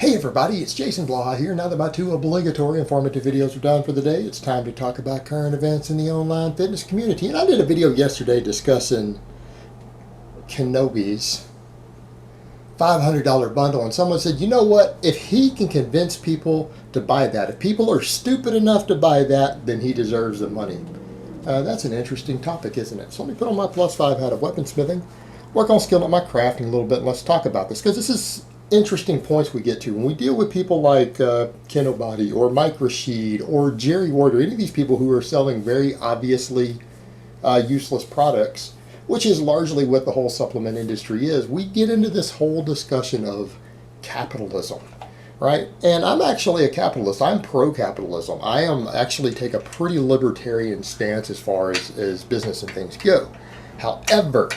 Hey everybody, it's Jason Blaha here. Now that my two obligatory informative videos are done for the day, it's time to talk about current events in the online fitness community. And I did a video yesterday discussing Kenobody's $500 bundle, and someone said, you know what, if he can convince people to buy that, if people are stupid enough to buy that, then he deserves the money. That's an interesting topic, isn't it? So let me put on my +5 hat of weaponsmithing, work on skilling up my crafting a little bit, and let's talk about this, because this is interesting points we get to when we deal with people like Kinobody or Mike Rashid or Jerry Ward or any of these people who are selling very obviously useless products, which is largely what the whole supplement industry is. We get into this whole discussion of capitalism, right? And I'm actually a capitalist. I'm pro-capitalism. I am actually take a pretty libertarian stance as far as business and things go. However,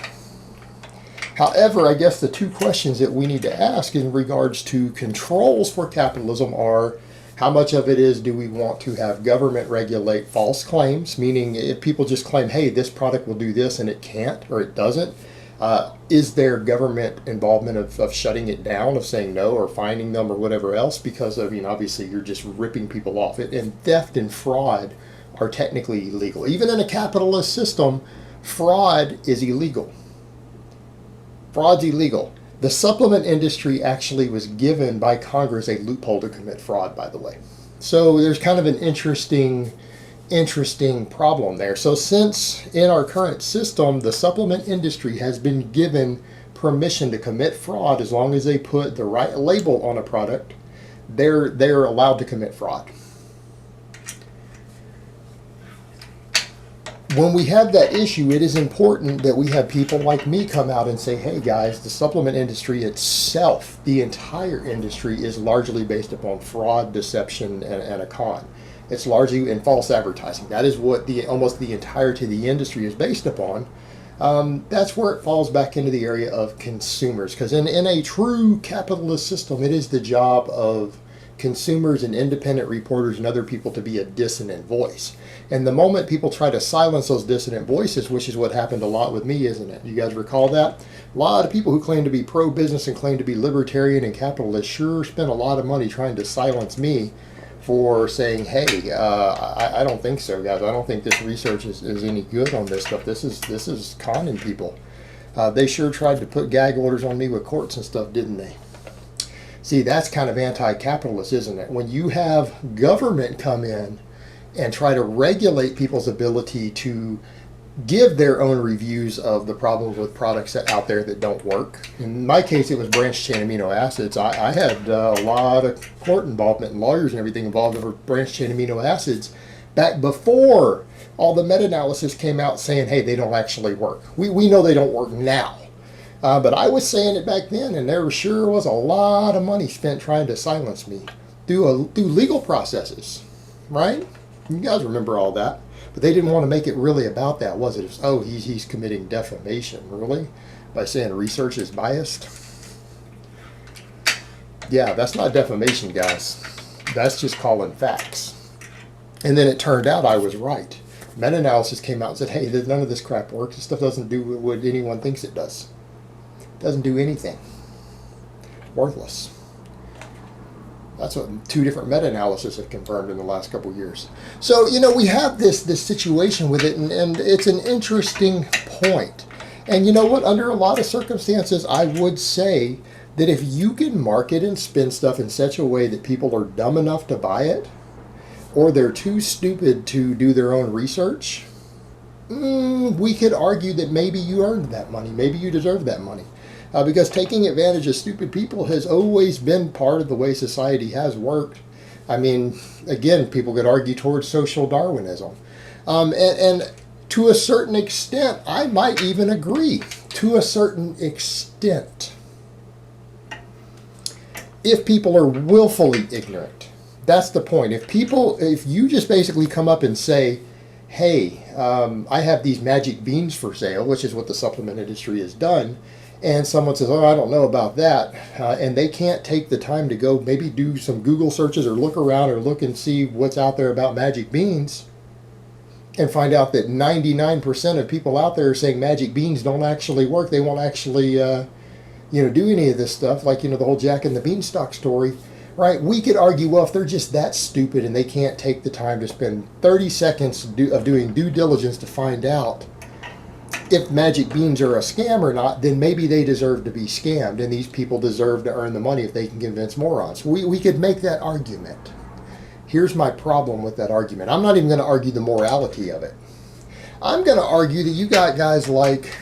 I guess the two questions that we need to ask in regards to controls for capitalism are, how much of it is do we want to have government regulate false claims, meaning if people just claim, hey, this product will do this and it can't or it doesn't, is there government involvement of shutting it down, of saying no or fining them or whatever else? Because, I mean, obviously you're just ripping people off. And theft and fraud are technically illegal. Even in a capitalist system, fraud is illegal. Fraud's illegal. The supplement industry actually was given by Congress a loophole to commit fraud, by the way. So there's kind of an interesting problem there. So since in our current system, the supplement industry has been given permission to commit fraud as long as they put the right label on a product, they're allowed to commit fraud. When we have that issue, it is important that we have people like me come out and say, hey guys, the supplement industry itself, the entire industry is largely based upon fraud, deception, and a con. It's largely in false advertising. That is what almost the entirety of the industry is based upon. That's where it falls back into the area of consumers. Because in a true capitalist system, it is the job of consumers and independent reporters and other people to be a dissonant voice. And the moment people try to silence those dissonant voices, which is what happened a lot with me, isn't it? You guys recall that? A lot of people who claim to be pro-business and claim to be libertarian and capitalist sure spent a lot of money trying to silence me for saying, hey, I don't think so, guys. I don't think this research is any good on this stuff. This is conning people. They sure tried to put gag orders on me with courts and stuff, didn't they? See, that's kind of anti-capitalist, isn't it? When you have government come in and try to regulate people's ability to give their own reviews of the problems with products out there that don't work. In my case, it was branched chain amino acids. I had a lot of court involvement and lawyers and everything involved over branched chain amino acids back before all the meta-analysis came out saying, hey, they don't actually work. We know they don't work now. But I was saying it back then, and there sure was a lot of money spent trying to silence me through legal processes, right? You guys remember all that. But they didn't want to make it really about that, was it? It was, oh, he's committing defamation, really? By saying research is biased? Yeah, that's not defamation, guys. That's just calling facts. And then it turned out I was right. Meta-analysis came out and said, hey, none of this crap works. This stuff doesn't do what anyone thinks it does. Doesn't do anything. Worthless. That's what 2 different meta-analyses have confirmed in the last couple of years. So, you know, we have this situation with it, and it's an interesting point. And you know what? Under a lot of circumstances, I would say that if you can market and spin stuff in such a way that people are dumb enough to buy it, or they're too stupid to do their own research, we could argue that maybe you earned that money. Maybe you deserve that money. Because taking advantage of stupid people has always been part of the way society has worked. I mean, again, people could argue towards social Darwinism. And to a certain extent, I might even agree. To a certain extent. If people are willfully ignorant. That's the point. If you just basically come up and say, hey, I have these magic beans for sale, which is what the supplement industry has done, and someone says, oh, I don't know about that, and they can't take the time to go maybe do some Google searches or look around or look and see what's out there about magic beans and find out that 99% of people out there are saying magic beans don't actually work. They won't actually do any of this stuff, like, the whole Jack and the Beanstalk story. right? We could argue, well, if they're just that stupid and they can't take the time to spend 30 seconds of doing due diligence to find out if magic beans are a scam or not, then maybe they deserve to be scammed, and these people deserve to earn the money if they can convince morons. We could make that argument. Here's my problem with that argument. I'm not even going to argue the morality of it. I'm going to argue that you got guys like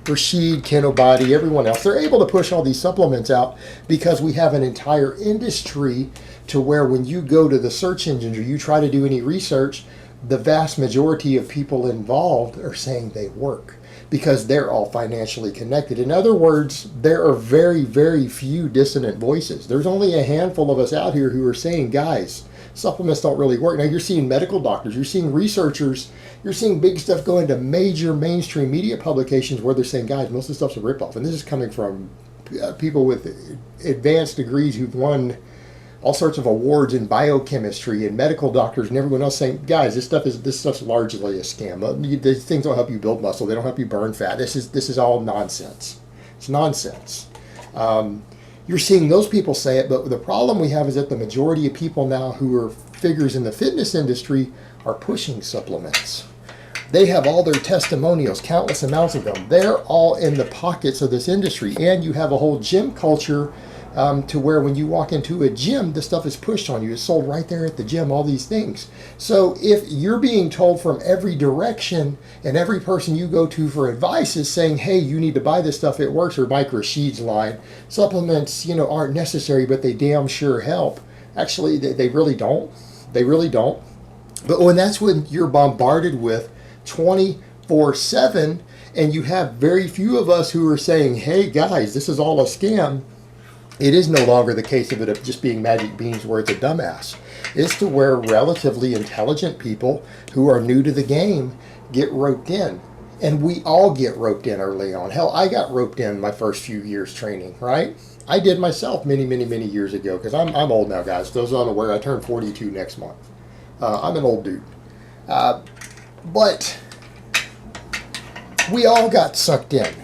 Rashid, Kinobody, everyone else. They're able to push all these supplements out because we have an entire industry to where when you go to the search engines or you try to do any research, the vast majority of people involved are saying they work because they're all financially connected. In other words, there are very, very few dissonant voices. There's only a handful of us out here who are saying, guys, supplements don't really work. Now you're seeing medical doctors, you're seeing researchers, you're seeing big stuff go into major mainstream media publications where they're saying, guys, most of the stuff's a ripoff. And this is coming from people with advanced degrees who've won all sorts of awards in biochemistry and medical doctors and everyone else saying, guys, this stuff's largely a scam. These things don't help you build muscle. They don't help you burn fat. This is all nonsense. It's nonsense. You're seeing those people say it, but the problem we have is that the majority of people now who are figures in the fitness industry are pushing supplements. They have all their testimonials, countless amounts of them. They're all in the pockets of this industry, and you have a whole gym culture to where when you walk into a gym, the stuff is pushed on you. It's sold right there at the gym, all these things. So if you're being told from every direction and every person you go to for advice is saying, hey, you need to buy this stuff, it works, or Mike Rashid's line, supplements, aren't necessary, but they damn sure help. Actually, they really don't. They really don't. But that's when you're bombarded with 24/7, and you have very few of us who are saying, hey, guys, this is all a scam. It is no longer the case of it just being magic beans where it's a dumbass. It's to where relatively intelligent people who are new to the game get roped in. And we all get roped in early on. Hell, I got roped in my first few years training, right? I did myself many, many, many years ago because I'm old now, guys. Those unaware, I turn 42 next month. I'm an old dude. But we all got sucked in.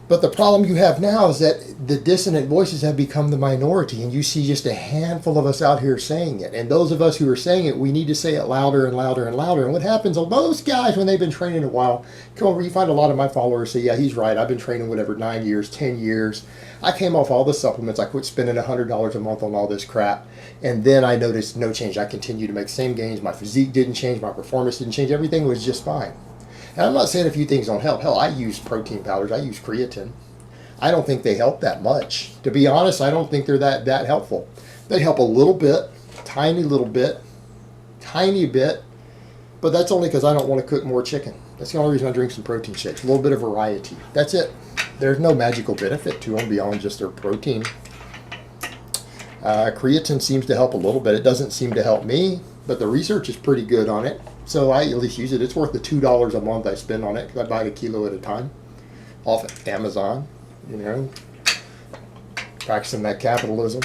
But the problem you have now is that the dissonant voices have become the minority, and you see just a handful of us out here saying it. And those of us who are saying it, we need to say it louder and louder and louder. And what happens, most guys, when they've been training a while, come over, you find a lot of my followers say, yeah, he's right, I've been training whatever, 9 years, 10 years. I came off all the supplements. I quit spending $100 a month on all this crap. And then I noticed no change. I continued to make the same gains. My physique didn't change. My performance didn't change. Everything was just fine. And I'm not saying a few things don't help. Hell, I use protein powders. I use creatine. I don't think they help that much. To be honest, I don't think they're that helpful. They help a little bit, tiny bit, but that's only because I don't want to cook more chicken. That's the only reason I drink some protein shakes. A little bit of variety. That's it. There's no magical benefit to them beyond just their protein. Creatine seems to help a little bit. It doesn't seem to help me, but the research is pretty good on it. So I at least use it. It's worth the $2 a month I spend on it because I buy it a kilo at a time off of Amazon, practicing that capitalism.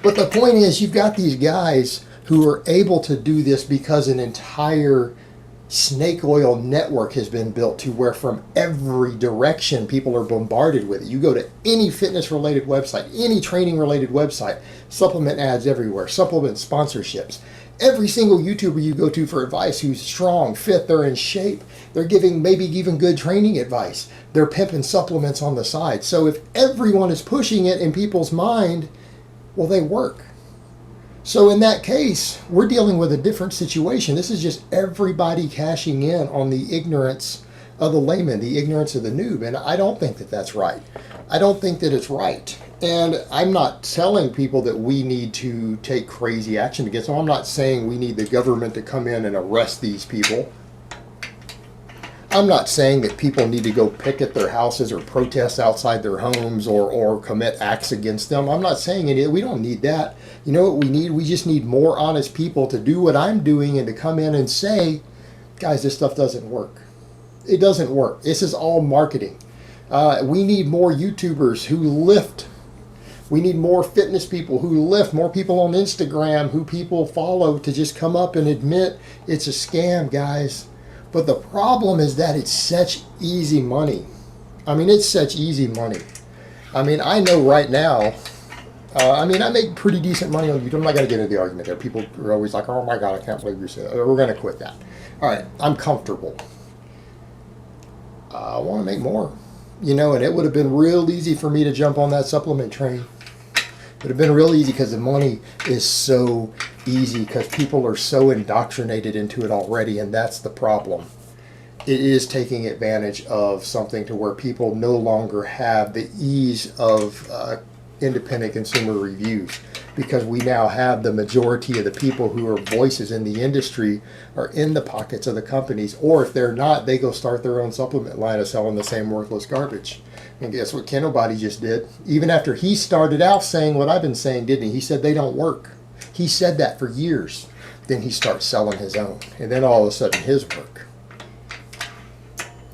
But the point is, you've got these guys who are able to do this because an entire snake oil network has been built to where from every direction people are bombarded with it. You go to any fitness related website, any training related website, supplement ads everywhere, supplement sponsorships. Every single YouTuber you go to for advice who's strong, fit, they're in shape, they're giving maybe even good training advice. They're pimping supplements on the side. So if everyone is pushing it in people's mind, well, they work. So in that case, we're dealing with a different situation. This is just everybody cashing in on the ignorance of the layman, the ignorance of the noob. And I don't think that that's right. I don't think that it's right. And I'm not telling people that we need to take crazy action against them. I'm not saying we need the government to come in and arrest these people. I'm not saying that people need to go picket their houses or protest outside their homes or commit acts against them. I'm not saying it. We don't need that. You know what we need? We just need more honest people to do what I'm doing and to come in and say, guys, this stuff doesn't work. It doesn't work. This is all marketing. We need more YouTubers who lift. We need more fitness people who lift, more people on Instagram who people follow to just come up and admit it's a scam, guys. But the problem is that it's such easy money. I mean, it's such easy money. I mean, I know right now. I mean, I make pretty decent money on YouTube. I'm not going to get into the argument there. People are always like, "Oh my God, I can't believe you said that." We're going to quit that. All right, I'm comfortable. I want to make more, and it would have been real easy for me to jump on that supplement train. It would have been real easy because the money is so easy because people are so indoctrinated into it already, and that's the problem. It is taking advantage of something to where people no longer have the ease of independent consumer reviews, because we now have the majority of the people who are voices in the industry are in the pockets of the companies, or if they're not, they go start their own supplement line of selling the same worthless garbage. And guess what Kinobody just did? Even after he started out saying what I've been saying, didn't he? He said they don't work. He said that for years. Then he starts selling his own, and then all of a sudden his work.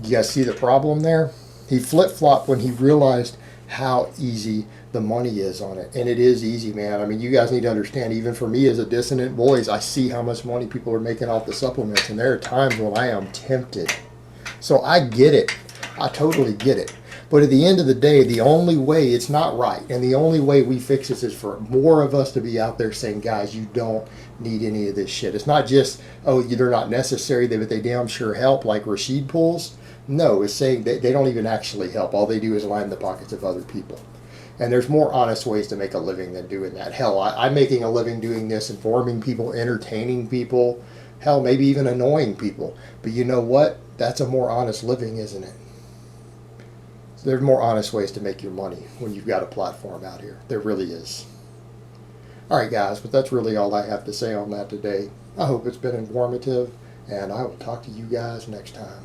You guys see the problem there? He flip-flopped when he realized how easy the money is on it. And it is easy, man. I mean, you guys need to understand, even for me as a dissonant voice, I see how much money people are making off the supplements, and there are times when I am tempted. So I get it. I totally get it. But at the end of the day, the only way, it's not right, and the only way we fix this is for more of us to be out there saying, guys, you don't need any of this shit. It's not just, oh, they're not necessary, but they damn sure help, like Rashid pulls. No, it's saying that they don't even actually help. All they do is line the pockets of other people. And there's more honest ways to make a living than doing that. Hell, I'm making a living doing this, informing people, entertaining people, hell, maybe even annoying people. But you know what? That's a more honest living, isn't it? There's more honest ways to make your money when you've got a platform out here. There really is. All right, guys, but that's really all I have to say on that today. I hope it's been informative, and I will talk to you guys next time.